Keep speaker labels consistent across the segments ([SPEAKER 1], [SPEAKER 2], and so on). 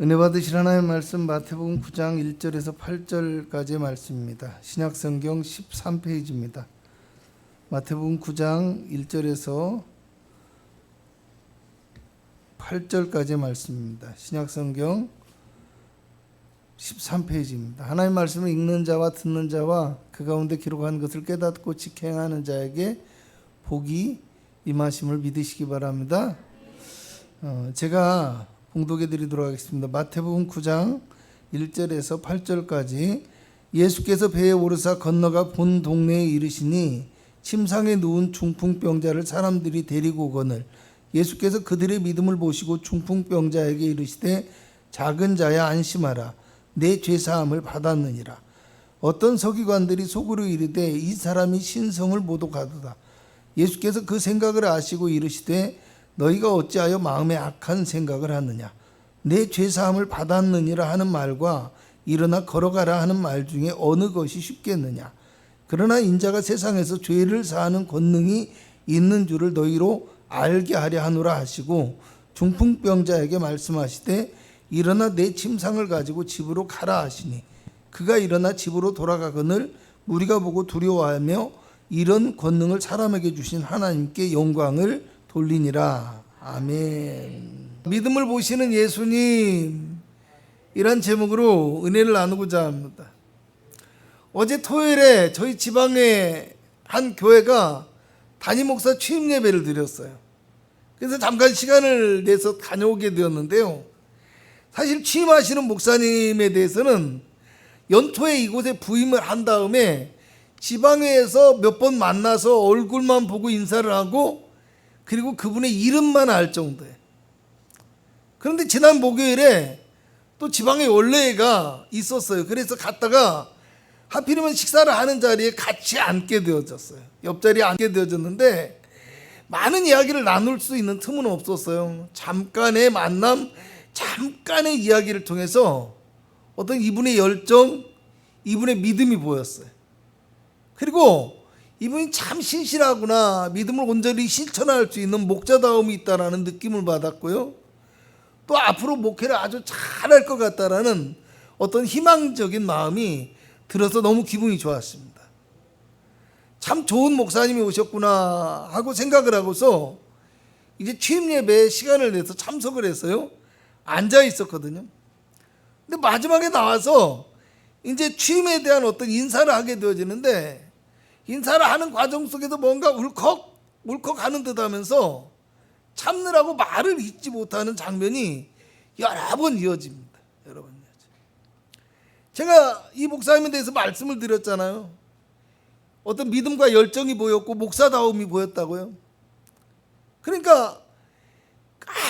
[SPEAKER 1] 은혜 받으실 하나님의 말씀 마태복음 9장 1절에서 8절까지의 말씀입니다. 신약성경 13페이지입니다. 마태복음 9장 1절에서 8절까지의 말씀입니다. 신약성경 13페이지입니다. 하나님의 말씀을 읽는 자와 듣는 자와 그 가운데 기록한 것을 깨닫고 직행하는 자에게 복이 임하심을 믿으시기 바랍니다. 제가 봉독해 드리도록 하겠습니다. 마태복음 9장 1절에서 8절까지. 예수께서 배에 오르사 건너가 본 동네에 이르시니 침상에 누운 중풍병자를 사람들이 데리고 오거늘 예수께서 그들의 믿음을 보시고 중풍병자에게 이르시되 작은 자야 안심하라 내 죄사함을 받았느니라. 어떤 서기관들이 속으로 이르되 이 사람이 신성을 모독하도다. 예수께서 그 생각을 아시고 이르시되 너희가 어찌하여 마음에 악한 생각을 하느냐. 내 죄사함을 받았느니라 하는 말과 일어나 걸어가라 하는 말 중에 어느 것이 쉽겠느냐. 그러나 인자가 세상에서 죄를 사하는 권능이 있는 줄을 너희로 알게 하려 하노라 하시고 중풍병자에게 말씀하시되 일어나 내 침상을 가지고 집으로 가라 하시니 그가 일어나 집으로 돌아가거늘 무리가 보고 두려워하며 이런 권능을 사람에게 주신 하나님께 영광을 돌리니라. 아멘. 믿음을 보시는 예수님, 이란 제목으로 은혜를 나누고자 합니다. 어제 토요일에 저희 지방의 한 교회가 담임 목사 취임 예배를 드렸어요. 그래서 잠깐 시간을 내서 다녀오게 되었는데요. 사실 취임하시는 목사님에 대해서는 연초에 이곳에 부임을 한 다음에 지방회에서 몇 번 만나서 얼굴만 보고 인사를 하고 그리고 그분의 이름만 알 정도예요. 그런데 지난 목요일에 또 지방에 원래가 있었어요. 그래서 갔다가 하필이면 식사를 하는 자리에 같이 앉게 되어졌어요. 옆자리에 앉게 되어졌는데 많은 이야기를 나눌 수 있는 틈은 없었어요. 잠깐의 만남, 잠깐의 이야기를 통해서 어떤 이분의 열정, 이분의 믿음이 보였어요. 그리고 이분이 참 신실하구나, 믿음을 온전히 실천할 수 있는 목자다움이 있다라는 느낌을 받았고요. 또 앞으로 목회를 아주 잘할 것 같다라는 어떤 희망적인 마음이 들어서 너무 기분이 좋았습니다. 참 좋은 목사님이 오셨구나 하고 생각을 하고서 이제 취임 예배에 시간을 내서 참석을 했어요. 앉아 있었거든요. 근데 마지막에 나와서 이제 취임에 대한 어떤 인사를 하게 되어지는데 인사를 하는 과정 속에서 뭔가 울컥 하는 듯 하면서 참느라고 말을 잇지 못하는 장면이 여러 번 이어집니다. 여러 번 이어집니다. 제가 이 목사님에 대해서 말씀을 드렸잖아요. 어떤 믿음과 열정이 보였고 목사다움이 보였다고요. 그러니까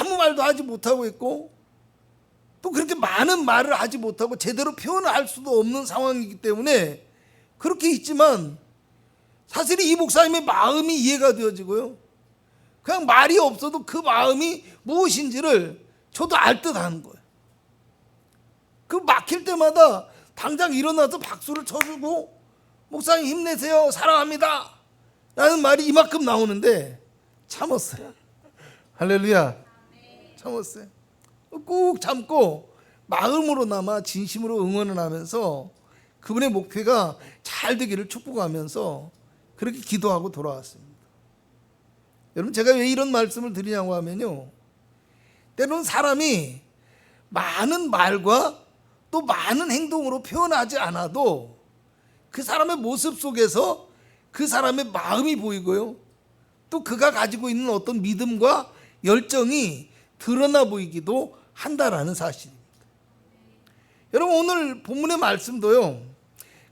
[SPEAKER 1] 아무 말도 하지 못하고 있고 또 그렇게 많은 말을 하지 못하고 제대로 표현을 할 수도 없는 상황이기 때문에 그렇게 있지만 사실 이 목사님의 마음이 이해가 되어지고요. 그냥 말이 없어도 그 마음이 무엇인지를 저도 알 듯 하는 거예요. 그 막힐 때마다 당장 일어나서 박수를 쳐주고 목사님 힘내세요, 사랑합니다 라는 말이 이만큼 나오는데 참았어요. 할렐루야. 참았어요. 꾹 참고 마음으로나마 진심으로 응원을 하면서 그분의 목표가 잘 되기를 축복하면서 그렇게 기도하고 돌아왔습니다. 여러분, 제가 왜 이런 말씀을 드리냐고 하면요, 때로는 사람이 많은 말과 또 많은 행동으로 표현하지 않아도 그 사람의 모습 속에서 그 사람의 마음이 보이고요, 또 그가 가지고 있는 어떤 믿음과 열정이 드러나 보이기도 한다라는 사실입니다. 여러분, 오늘 본문의 말씀도요,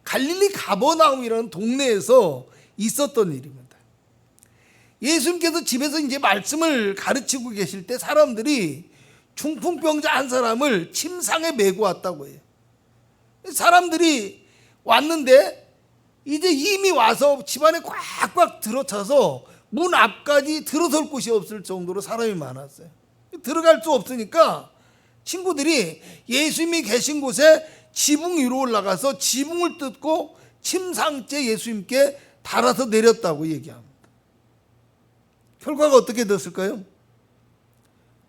[SPEAKER 1] 갈릴리 가버나움이라는 동네에서 있었던 일입니다. 예수님께서 집에서 이제 말씀을 가르치고 계실 때 사람들이 중풍병자 한 사람을 침상에 메고 왔다고 해요. 사람들이 왔는데 이제 이미 와서 집안에 꽉꽉 들어차서 문 앞까지 들어설 곳이 없을 정도로 사람이 많았어요. 들어갈 수 없으니까 친구들이 예수님이 계신 곳에 지붕 위로 올라가서 지붕을 뜯고 침상째 예수님께 달아서 내렸다고 얘기합니다. 결과가 어떻게 됐을까요?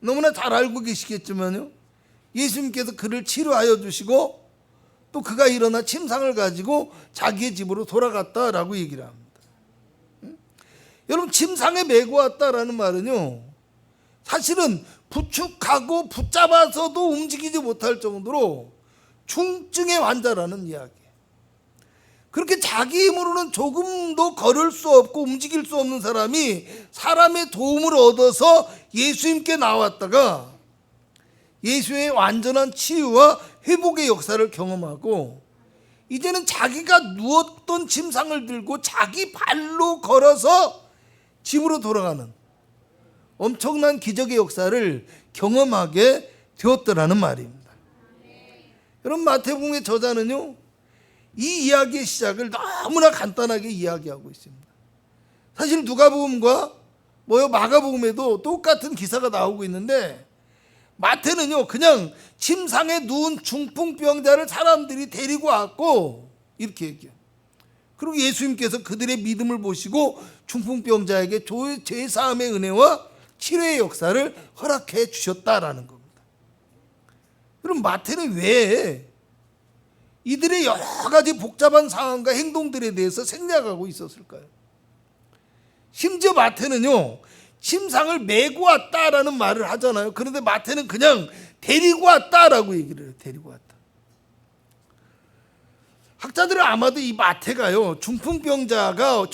[SPEAKER 1] 너무나 잘 알고 계시겠지만요, 예수님께서 그를 치료하여 주시고 또 그가 일어나 침상을 가지고 자기의 집으로 돌아갔다라고 얘기를 합니다. 여러분, 침상에 메고 왔다라는 말은요, 사실은 부축하고 붙잡아서도 움직이지 못할 정도로 중증의 환자라는 이야기예요. 그렇게 자기 힘으로는 조금도 걸을 수 없고 움직일 수 없는 사람이 사람의 도움을 얻어서 예수님께 나왔다가 예수의 완전한 치유와 회복의 역사를 경험하고 이제는 자기가 누웠던 침상을 들고 자기 발로 걸어서 집으로 돌아가는 엄청난 기적의 역사를 경험하게 되었더라는 말입니다. 여러분, 마태복음의 저자는요, 이 이야기의 시작을 너무나 간단하게 이야기하고 있습니다. 사실 누가복음과 마가복음에도 똑같은 기사가 나오고 있는데, 마태는요 그냥 침상에 누운 중풍병자를 사람들이 데리고 왔고 이렇게 얘기해요. 그리고 예수님께서 그들의 믿음을 보시고 중풍병자에게 죄사함의 은혜와 치료의 역사를 허락해 주셨다라는 겁니다. 그럼 마태는 왜 이들의 여러 가지 복잡한 상황과 행동들에 대해서 생략하고 있었을까요? 심지어 마태는요, 침상을 메고 왔다라는 말을 하잖아요. 그런데 마태는 그냥 데리고 왔다라고 얘기를 해요. 데리고 왔다. 학자들은 아마도 이 마태가요, 중풍병자와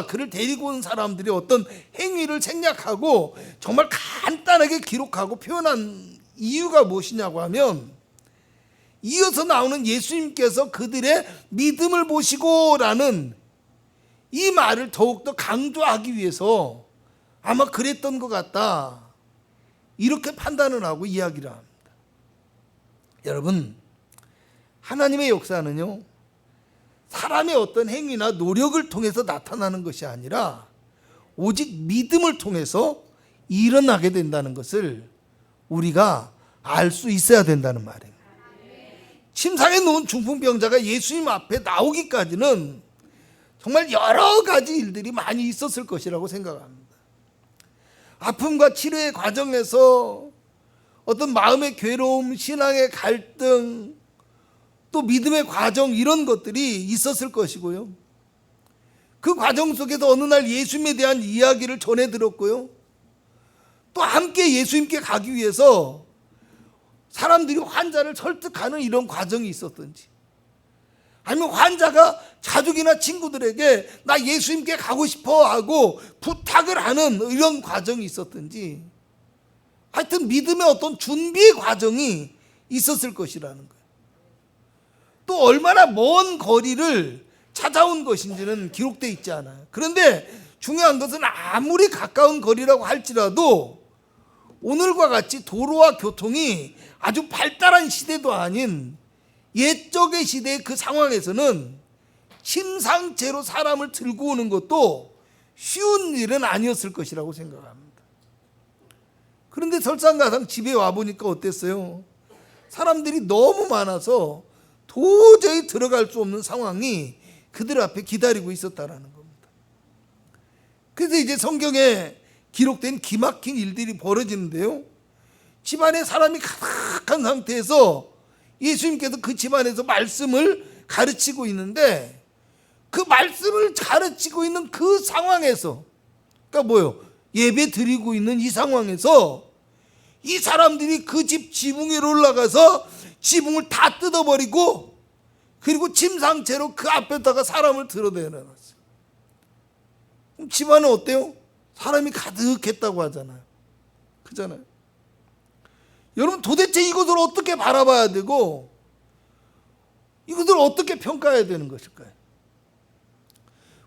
[SPEAKER 1] 그를 데리고 온 사람들이 어떤 행위를 생략하고 정말 간단하게 기록하고 표현한 이유가 무엇이냐고 하면, 이어서 나오는 예수님께서 그들의 믿음을 보시고라는 이 말을 더욱더 강조하기 위해서 아마 그랬던 것 같다, 이렇게 판단을 하고 이야기를 합니다. 여러분, 하나님의 역사는요, 사람의 어떤 행위나 노력을 통해서 나타나는 것이 아니라 오직 믿음을 통해서 일어나게 된다는 것을 우리가 알 수 있어야 된다는 말이에요. 침상에 누운 중풍병자가 예수님 앞에 나오기까지는 정말 여러 가지 일들이 많이 있었을 것이라고 생각합니다. 아픔과 치료의 과정에서 어떤 마음의 괴로움, 신앙의 갈등, 또 믿음의 과정, 이런 것들이 있었을 것이고요. 그 과정 속에서 어느 날 예수님에 대한 이야기를 전해 들었고요. 또 함께 예수님께 가기 위해서 사람들이 환자를 설득하는 이런 과정이 있었던지, 아니면 환자가 가족이나 친구들에게 나 예수님께 가고 싶어 하고 부탁을 하는 이런 과정이 있었던지, 하여튼 믿음의 어떤 준비의 과정이 있었을 것이라는 거예요. 또 얼마나 먼 거리를 찾아온 것인지는 기록되어 있지 않아요. 그런데 중요한 것은 아무리 가까운 거리라고 할지라도 오늘과 같이 도로와 교통이 아주 발달한 시대도 아닌 옛적의 시대의 그 상황에서는 침상째로 사람을 들고 오는 것도 쉬운 일은 아니었을 것이라고 생각합니다. 그런데 설상가상 집에 와보니까 어땠어요? 사람들이 너무 많아서 도저히 들어갈 수 없는 상황이 그들 앞에 기다리고 있었다라는 겁니다. 그래서 이제 성경에 기록된 기막힌 일들이 벌어지는데요, 집안에 사람이 가득한 상태에서 예수님께서 그 집안에서 말씀을 가르치고 있는데, 그 말씀을 가르치고 있는 그 상황에서, 그러니까 예배 드리고 있는 이 상황에서 이 사람들이 그 집 지붕 위로 올라가서 지붕을 다 뜯어버리고, 그리고 침상째로 그 앞에다가 사람을 들어내놨어요. 그럼 집안은 어때요? 사람이 가득했다고 하잖아요. 그잖아요. 여러분, 도대체 이것을 어떻게 바라봐야 되고 이것을 어떻게 평가해야 되는 것일까요?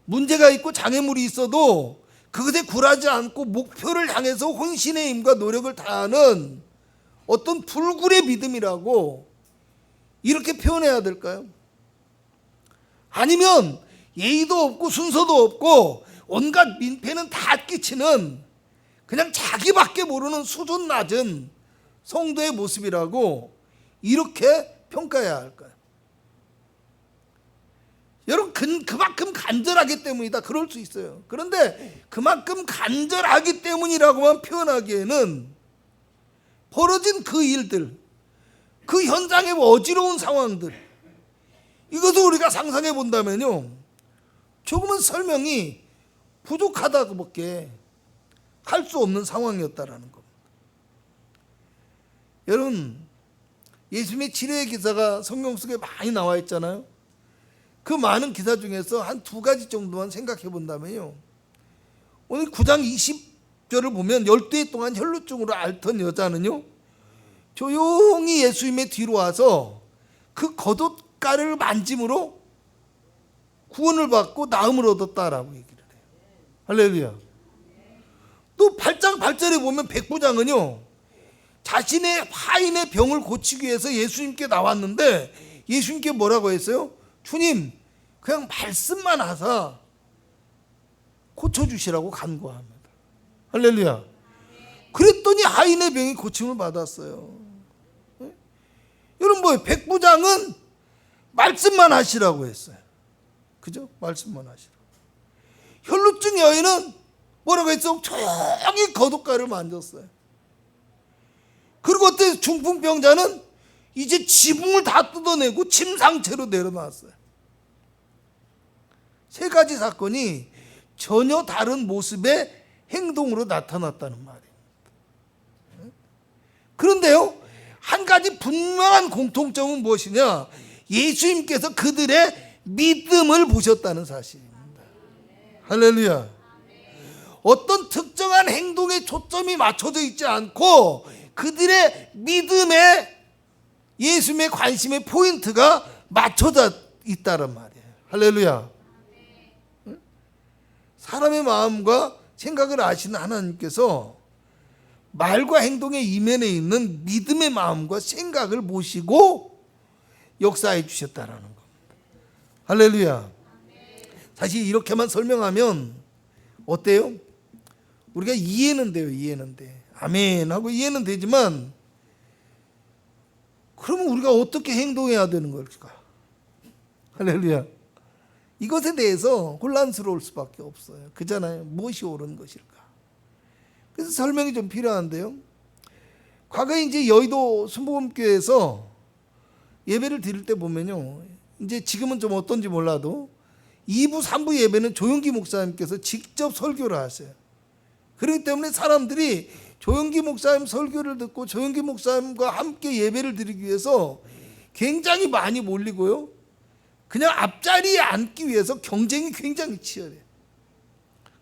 [SPEAKER 1] 문제가 있고 장애물이 있어도 그것에 굴하지 않고 목표를 향해서 혼신의 힘과 노력을 다하는 어떤 불굴의 믿음이라고 이렇게 표현해야 될까요? 아니면 예의도 없고 순서도 없고 온갖 민폐는 다 끼치는 그냥 자기밖에 모르는 수준 낮은 성도의 모습이라고 이렇게 평가해야 할까요? 여러분, 그만큼 간절하기 때문이다, 그럴 수 있어요. 그런데 그만큼 간절하기 때문이라고만 표현하기에는 벌어진 그 일들, 그 현장의 어지러운 상황들, 이것을 우리가 상상해 본다면요, 조금은 설명이 부족하다고밖에 할 수 없는 상황이었다라는 겁니다. 여러분, 예수님의 치료의 기사가 성경 속에 많이 나와 있잖아요. 그 많은 기사 중에서 한 두 가지 정도만 생각해 본다면요, 오늘 9장 20절을 보면 12해 동안 혈루증으로 앓던 여자는요, 조용히 예수님의 뒤로 와서 그 겉옷가를 만짐으로 구원을 받고 나음을 얻었다라고 얘기를 해요. 할렐루야. 또 8장 8절에 보면 백부장은요, 자신의 화인의 병을 고치기 위해서 예수님께 나왔는데 예수님께 뭐라고 했어요? 주님, 그냥 말씀만 하사 고쳐주시라고 간구합니다. 할렐루야. 그랬더니 하인의 병이 고침을 받았어요. 여러분, 뭐예요? 백부장은 말씀만 하시라고 했어요. 그죠? 말씀만 하시라고. 혈루증 여인은 뭐라고 했어? 조용히 겉옷가를 만졌어요. 그리고 어때? 중풍병자는 이제 지붕을 다 뜯어내고 침 상태로 내려놨어요. 세 가지 사건이 전혀 다른 모습의 행동으로 나타났다는 말이에요. 그런데요, 한 가지 분명한 공통점은 무엇이냐? 예수님께서 그들의 믿음을 보셨다는 사실입니다. 할렐루야. 어떤 특정한 행동에 초점이 맞춰져 있지 않고 그들의 믿음에 예수님의 관심의 포인트가 맞춰져 있다는 말이에요. 할렐루야. 사람의 마음과 생각을 아시는 하나님께서 말과 행동의 이면에 있는 믿음의 마음과 생각을 보시고 역사해 주셨다라는 겁니다. 할렐루야. 사실 이렇게만 설명하면 어때요? 우리가 이해는 돼요. 이해는 돼. 아멘 하고 이해는 되지만, 그러면 우리가 어떻게 행동해야 되는 걸까? 할렐루야. 이것에 대해서 혼란스러울 수밖에 없어요. 그잖아요. 무엇이 옳은 것일까? 그래서 설명이 좀 필요한데요. 과거에 이제 여의도 순복음교회에서 예배를 드릴 때 보면요, 이제 지금은 좀 어떤지 몰라도 2부, 3부 예배는 조영기 목사님께서 직접 설교를 하세요. 그렇기 때문에 사람들이 조영기 목사님 설교를 듣고 조영기 목사님과 함께 예배를 드리기 위해서 굉장히 많이 몰리고요, 그냥 앞자리에 앉기 위해서 경쟁이 굉장히 치열해요.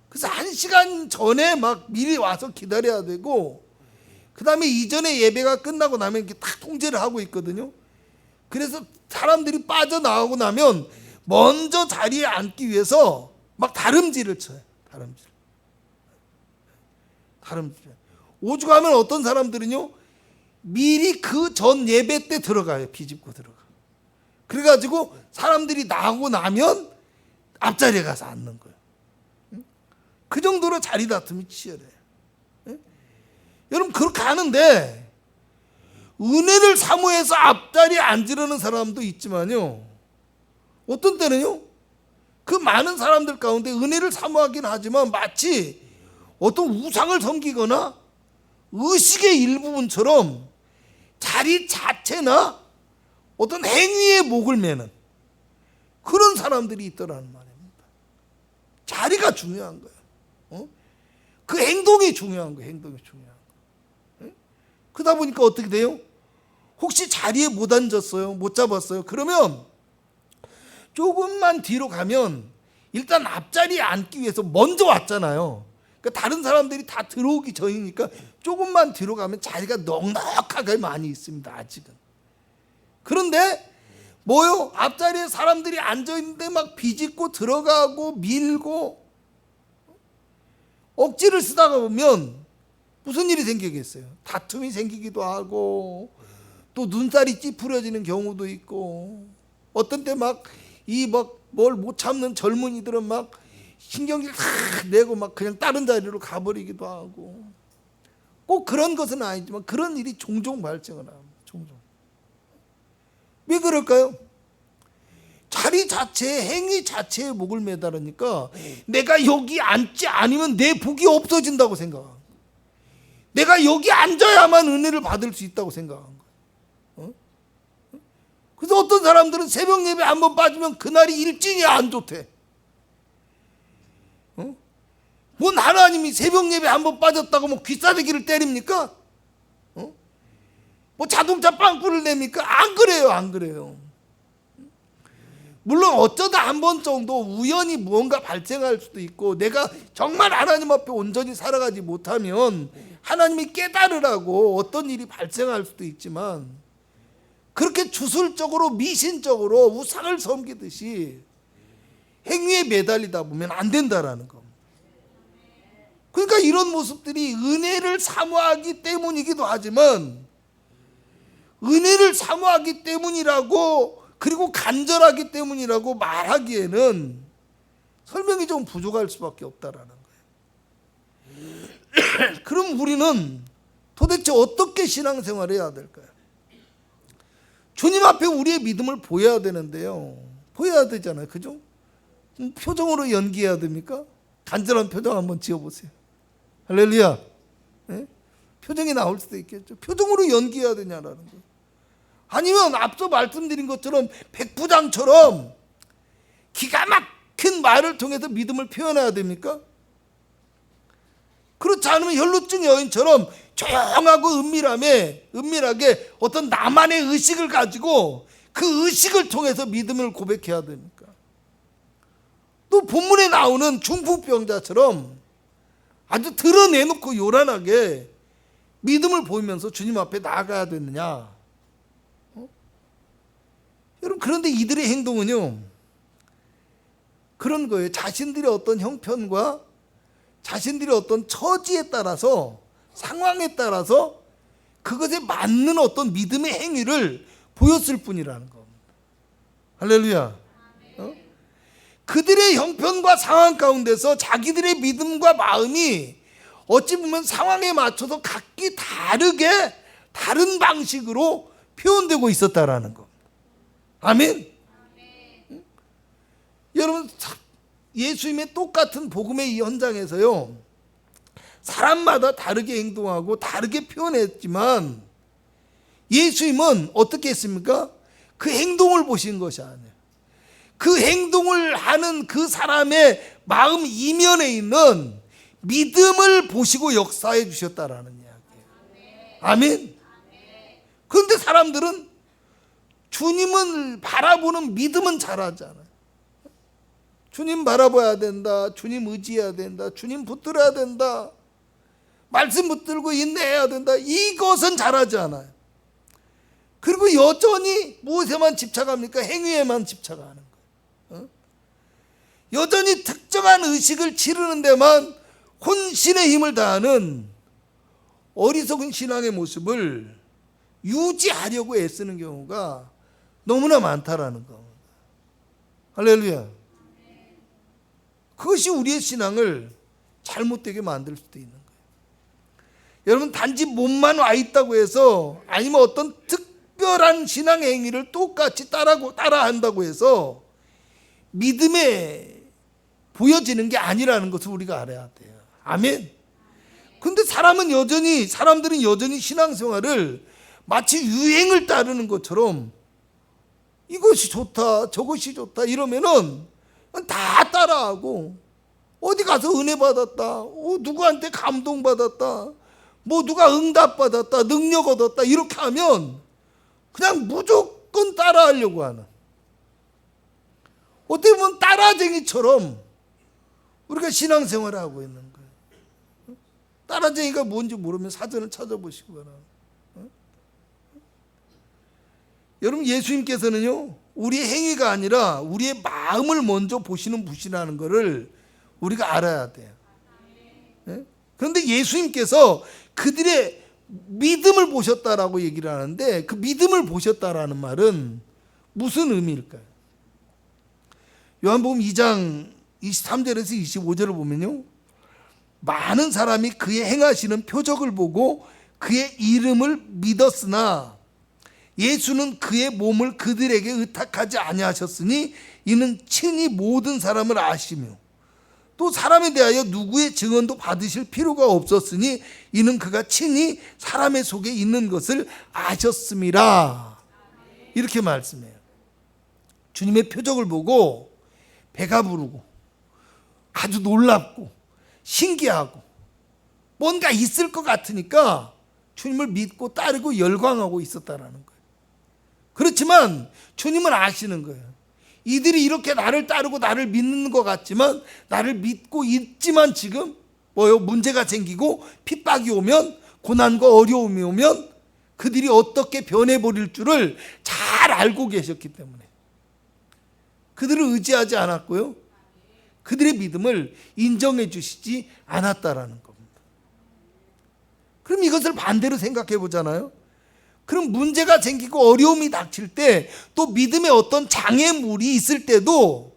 [SPEAKER 1] 그래서 1시간 전에 막 미리 와서 기다려야 되고, 그 다음에 이전에 예배가 끝나고 나면 이렇게 딱 통제를 하고 있거든요. 그래서 사람들이 빠져나오고 나면 먼저 자리에 앉기 위해서 막 다름질을 쳐요. 다름질. 오죽하면 어떤 사람들은요, 미리 그 전 예배 때 들어가요. 비집고 들어가. 그래가지고 사람들이 나오고 나면 앞자리에 가서 앉는 거예요. 그 정도로 자리 다툼이 치열해요. 여러분, 그렇게 하는데 은혜를 사모해서 앞자리에 앉으려는 사람도 있지만요, 어떤 때는요, 그 많은 사람들 가운데 은혜를 사모하긴 하지만 마치 어떤 우상을 섬기거나 의식의 일부분처럼 자리 자체나 어떤 행위에 목을 매는 그런 사람들이 있더라는 말입니다. 자리가 중요한 거예요. 그 행동이 중요한 거예요. 행동이 중요한 거예요. 그러다 보니까 어떻게 돼요? 혹시 자리에 못 앉았어요? 못 잡았어요? 그러면 조금만 뒤로 가면 일단 앞자리에 앉기 위해서 먼저 왔잖아요. 그러니까 다른 사람들이 다 들어오기 전이니까 조금만 뒤로 가면 자리가 넉넉하게 많이 있습니다. 아직은. 그런데 뭐요? 앞자리에 사람들이 앉아있는데 막 비집고 들어가고 밀고 억지를 쓰다가 보면 무슨 일이 생기겠어요? 다툼이 생기기도 하고, 또 눈살이 찌푸려지는 경우도 있고, 어떤 때 막 뭘 못 참는 젊은이들은 막 신경질 다 내고 막 그냥 다른 자리로 가버리기도 하고, 꼭 그런 것은 아니지만 그런 일이 종종 발생을 합니다. 종종. 왜 그럴까요? 자리 자체에, 행위 자체에 목을 매달으니까 내가 여기 앉지 않으면 내 복이 없어진다고 생각한 거예요. 내가 여기 앉아야만 은혜를 받을 수 있다고 생각한 거예요. 사람들은 새벽 예배 한번 빠지면 그날이 일진이 안 좋대. 뭔 하나님이 새벽 예배 한번 빠졌다고 뭐 귀싸대기를 때립니까? 뭐 자동차 빵꾸를 냅니까? 안 그래요, 안 그래요. 물론 어쩌다 한 번 정도 우연히 무언가 발생할 수도 있고, 내가 정말 하나님 앞에 온전히 살아가지 못하면 하나님이 깨달으라고 어떤 일이 발생할 수도 있지만, 그렇게 주술적으로 미신적으로 우상을 섬기듯이 행위에 매달리다 보면 안 된다라는 겁니다. 그러니까 이런 모습들이 은혜를 사모하기 때문이기도 하지만, 은혜를 사모하기 때문이라고, 그리고 간절하기 때문이라고 말하기에는 설명이 좀 부족할 수밖에 없다라는 거예요. 그럼 우리는 도대체 어떻게 신앙생활을 해야 될까요? 주님 앞에 우리의 믿음을 보여야 되는데요, 보여야 되잖아요, 그죠? 표정으로 연기해야 됩니까? 간절한 표정 한번 지어보세요. 할렐루야. 네? 표정이 나올 수도 있겠죠. 표정으로 연기해야 되냐라는 거예요. 아니면 앞서 말씀드린 것처럼 백부장처럼 기가 막힌 말을 통해서 믿음을 표현해야 됩니까? 그렇지 않으면 혈루증 여인처럼 조용하고 은밀하게 어떤 나만의 의식을 가지고 그 의식을 통해서 믿음을 고백해야 됩니까? 또 본문에 나오는 중풍병자처럼 아주 드러내놓고 요란하게 믿음을 보이면서 주님 앞에 나아가야 되느냐? 여러분, 그런데 이들의 행동은요, 그런 거예요. 자신들의 어떤 형편과 자신들의 어떤 처지에 따라서, 상황에 따라서 그것에 맞는 어떤 믿음의 행위를 보였을 뿐이라는 겁니다. 할렐루야. 그들의 형편과 상황 가운데서 자기들의 믿음과 마음이 어찌 보면 상황에 맞춰서 각기 다르게, 다른 방식으로 표현되고 있었다라는 겁니다. 아멘. 여러분, 예수님의 똑같은 복음의 이 현장에서요, 사람마다 다르게 행동하고 다르게 표현했지만 예수님은 어떻게 했습니까? 그 행동을 보신 것이 아니에요. 그 행동을 하는 그 사람의 마음 이면에 있는 믿음을 보시고 역사해 주셨다라는 이야기예요. 아멘. 그런데 사람들은 주님을 바라보는 믿음은 잘하잖아요. 주님 바라봐야 된다, 주님 의지해야 된다, 주님 붙들어야 된다, 말씀 붙들고 인내해야 된다, 이것은 잘하지 않아요. 그리고 여전히 무엇에만 집착합니까? 행위에만 집착하는 거예요. 여전히 특정한 의식을 치르는 데만 혼신의 힘을 다하는 어리석은 신앙의 모습을 유지하려고 애쓰는 경우가 너무나 많다라는 겁니다. 할렐루야. 그것이 우리의 신앙을 잘못되게 만들 수도 있는 거예요. 여러분, 단지 몸만 와 있다고 해서, 아니면 어떤 특별한 신앙 행위를 똑같이 따라한다고 해서 믿음에 보여지는 게 아니라는 것을 우리가 알아야 돼요. 아멘. 근데 사람들은 여전히 신앙생활을 마치 유행을 따르는 것처럼 이것이 좋다, 저것이 좋다 이러면은 다 따라하고, 어디 가서 은혜 받았다, 누구한테 감동 받았다, 뭐 누가 응답 받았다, 능력 얻었다, 이렇게 하면 그냥 무조건 따라하려고 하는, 어떻게 보면 따라쟁이처럼 우리가 신앙생활을 하고 있는 거예요. 따라쟁이가 뭔지 모르면 사전을 찾아보시기 바랍니다. 여러분, 예수님께서는요, 우리의 행위가 아니라 우리의 마음을 먼저 보시는 분이라는 것을 우리가 알아야 돼요. 그런데 예수님께서 그들의 믿음을 보셨다라고 얘기를 하는데, 그 믿음을 보셨다라는 말은 무슨 의미일까요? 요한복음 2장 23절에서 25절을 보면요, 많은 사람이 그의 행하시는 표적을 보고 그의 이름을 믿었으나 예수는 그의 몸을 그들에게 의탁하지 아니하셨으니 이는 친히 모든 사람을 아시며 또 사람에 대하여 누구의 증언도 받으실 필요가 없었으니 이는 그가 친히 사람의 속에 있는 것을 아셨음이라. 이렇게 말씀해요. 주님의 표적을 보고 배가 부르고 아주 놀랍고 신기하고 뭔가 있을 것 같으니까 주님을 믿고 따르고 열광하고 있었다라는 거예요. 그렇지만 주님은 아시는 거예요. 이들이 이렇게 나를 따르고 나를 믿는 것 같지만, 나를 믿고 있지만 지금 문제가 생기고 핍박이 오면, 고난과 어려움이 오면 그들이 어떻게 변해버릴 줄을 잘 알고 계셨기 때문에 그들을 의지하지 않았고요, 그들의 믿음을 인정해 주시지 않았다라는 겁니다. 그럼 이것을 반대로 생각해 보잖아요. 그럼 문제가 생기고 어려움이 닥칠 때, 또 믿음의 어떤 장애물이 있을 때도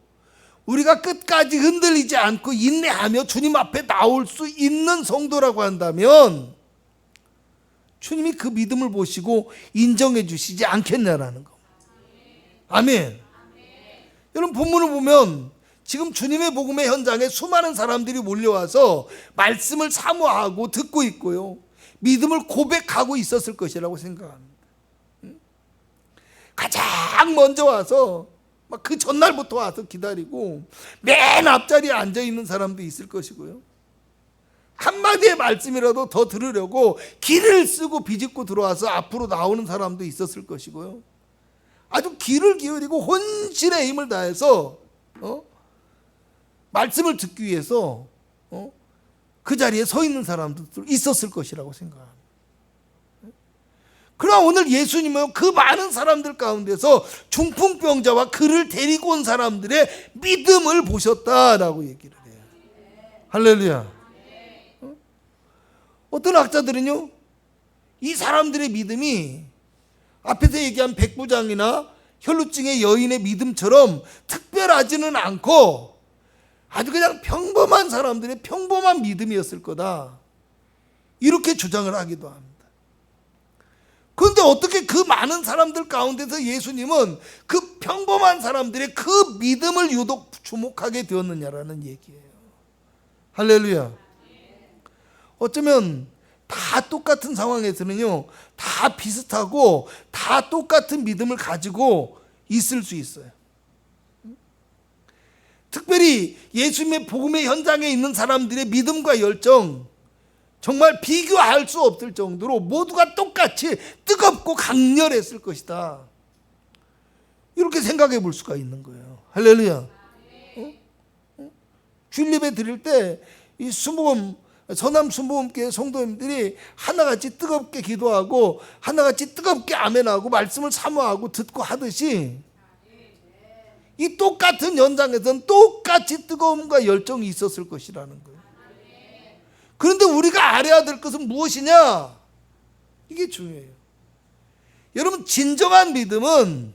[SPEAKER 1] 우리가 끝까지 흔들리지 않고 인내하며 주님 앞에 나올 수 있는 성도라고 한다면 주님이 그 믿음을 보시고 인정해 주시지 않겠냐라는 겁니다. 아멘. 여러분, 본문을 보면 지금 주님의 복음의 현장에 수많은 사람들이 몰려와서 말씀을 사모하고 듣고 있고요, 믿음을 고백하고 있었을 것이라고 생각합니다. 가장 먼저 와서 막 그 전날부터 와서 기다리고 맨 앞자리에 앉아 있는 사람도 있을 것이고요, 한마디의 말씀이라도 더 들으려고 길을 쓰고 비집고 들어와서 앞으로 나오는 사람도 있었을 것이고요, 아주 귀를 기울이고 혼신의 힘을 다해서 말씀을 듣기 위해서 그 자리에 서 있는 사람도 있었을 것이라고 생각합니다. 그러나 오늘 예수님은 그 많은 사람들 가운데서 중풍병자와 그를 데리고 온 사람들의 믿음을 보셨다라고 얘기를 해요. 할렐루야. 어떤 학자들은요, 이 사람들의 믿음이 앞에서 얘기한 백부장이나 혈루증의 여인의 믿음처럼 특별하지는 않고 아주 그냥 평범한 사람들의 평범한 믿음이었을 거다, 이렇게 주장을 하기도 합니다. 그런데 어떻게 그 많은 사람들 가운데서 예수님은 그 평범한 사람들의 그 믿음을 유독 주목하게 되었느냐라는 얘기예요. 할렐루야. 어쩌면 다 똑같은 상황에서는요, 다 비슷하고 다 똑같은 믿음을 가지고 있을 수 있어요. 특별히 예수님의 복음의 현장에 있는 사람들의 믿음과 열정, 정말 비교할 수 없을 정도로 모두가 똑같이 뜨겁고 강렬했을 것이다, 이렇게 생각해 볼 수가 있는 거예요. 할렐루야. 주일 예배 드릴 때 이 순복음, 서남 순복음교회 성도님들이 하나같이 뜨겁게 기도하고 하나같이 뜨겁게 아멘하고 말씀을 사모하고 듣고 하듯이, 이 똑같은 현장에서는 똑같이 뜨거움과 열정이 있었을 것이라는 거예요. 그런데 우리가 알아야 될 것은 무엇이냐? 이게 중요해요. 여러분, 진정한 믿음은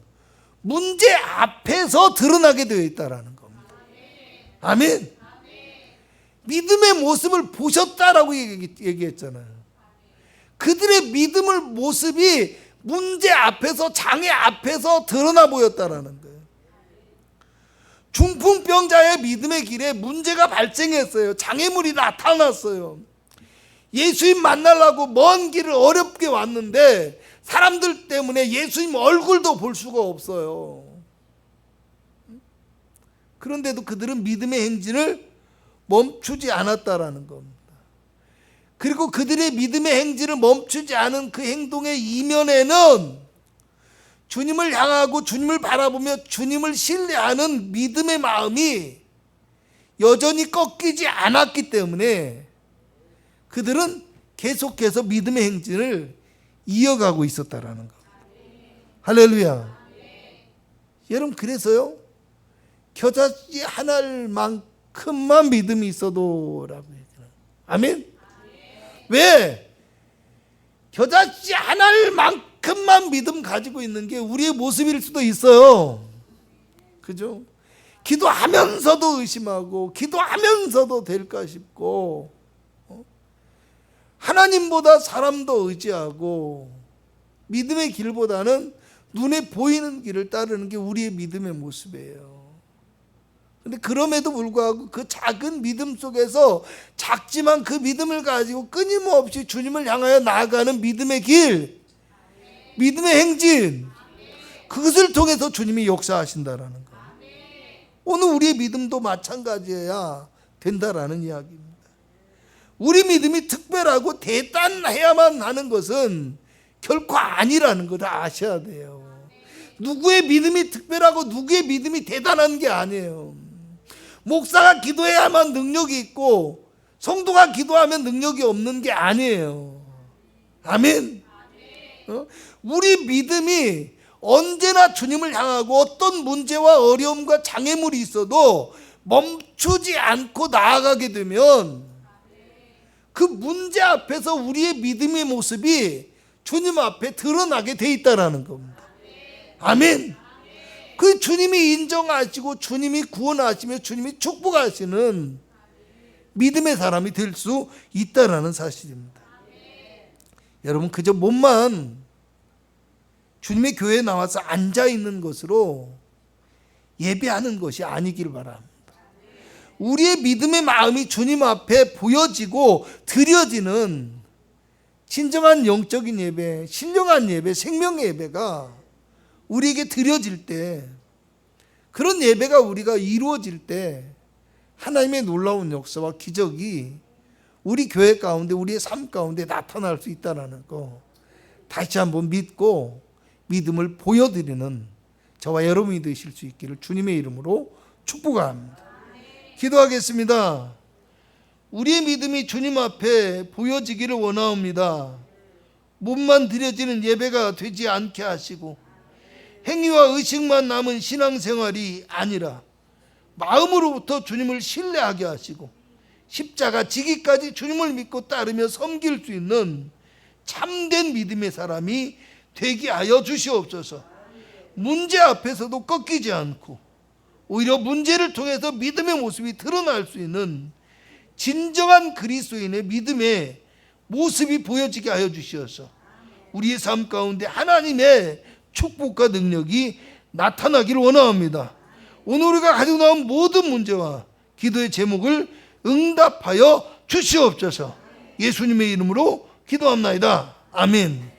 [SPEAKER 1] 문제 앞에서 드러나게 되어 있다는 겁니다. 아멘. 믿음의 모습을 보셨다라고 얘기했잖아요. 그들의 믿음의 모습이 문제 앞에서, 장애 앞에서 드러나 보였다라는 거예요. 중풍병자의 믿음의 길에 문제가 발생했어요. 장애물이 나타났어요. 예수님 만나려고 먼 길을 어렵게 왔는데 사람들 때문에 예수님 얼굴도 볼 수가 없어요. 그런데도 그들은 믿음의 행진을 멈추지 않았다라는 겁니다. 그리고 그들의 믿음의 행진을 멈추지 않은 그 행동의 이면에는 주님을 향하고 주님을 바라보며 주님을 신뢰하는 믿음의 마음이 여전히 꺾이지 않았기 때문에 그들은 계속해서 믿음의 행진을 이어가고 있었다라는 겁니다. 할렐루야. 여러분, 그래서요, 겨자씨 하나만큼만 믿음이 있어도 라고 얘기해요. 아멘. 왜? 겨자씨 하나만큼만 믿음 가지고 있는 게 우리의 모습일 수도 있어요. 그죠? 기도하면서도 의심하고 기도하면서도 될까 싶고, 하나님보다 사람도 의지하고 믿음의 길보다는 눈에 보이는 길을 따르는 게 우리의 믿음의 모습이에요. 그런데 그럼에도 불구하고 그 작은 믿음 속에서 작지만 그 믿음을 가지고 끊임없이 주님을 향하여 나아가는 믿음의 길, 믿음의 행진, 그것을 통해서 주님이 역사하신다라는 거. 오늘 우리의 믿음도 마찬가지여야 된다라는 이야기입니다. 우리 믿음이 특별하고 대단해야만 하는 것은 결코 아니라는 걸 아셔야 돼요. 누구의 믿음이 특별하고 누구의 믿음이 대단한 게 아니에요. 목사가 기도해야만 능력이 있고 성도가 기도하면 능력이 없는 게 아니에요. 아멘. 우리 믿음이 언제나 주님을 향하고 어떤 문제와 어려움과 장애물이 있어도 멈추지 않고 나아가게 되면 그 문제 앞에서 우리의 믿음의 모습이 주님 앞에 드러나게 돼 있다라는 겁니다. 아멘. 그 주님이 인정하시고 주님이 구원하시며 주님이 축복하시는 믿음의 사람이 될 수 있다라는 사실입니다. 여러분, 그저 몸만 주님의 교회에 나와서 앉아있는 것으로 예배하는 것이 아니길 바랍니다. 우리의 믿음의 마음이 주님 앞에 보여지고 드려지는 진정한 영적인 예배, 신령한 예배, 생명의 예배가 우리에게 드려질 때, 그런 예배가 우리가 이루어질 때 하나님의 놀라운 역사와 기적이 우리 교회 가운데, 우리의 삶 가운데 나타날 수 있다는 거 다시 한번 믿고 믿음을 보여드리는 저와 여러분이 되실 수 있기를 주님의 이름으로 축복합니다. 기도하겠습니다. 우리의 믿음이 주님 앞에 보여지기를 원하옵니다. 몸만 드려지는 예배가 되지 않게 하시고 행위와 의식만 남은 신앙생활이 아니라 마음으로부터 주님을 신뢰하게 하시고 십자가 지기까지 주님을 믿고 따르며 섬길 수 있는 참된 믿음의 사람이 되게 하여 주시옵소서. 문제 앞에서도 꺾이지 않고 오히려 문제를 통해서 믿음의 모습이 드러날 수 있는 진정한 그리스도인의 믿음의 모습이 보여지게 하여 주시어서 우리의 삶 가운데 하나님의 축복과 능력이 나타나기를 원합니다. 오늘 우리가 가지고 나온 모든 문제와 기도의 제목을 응답하여 주시옵소서. 예수님의 이름으로 기도합나이다. 아멘.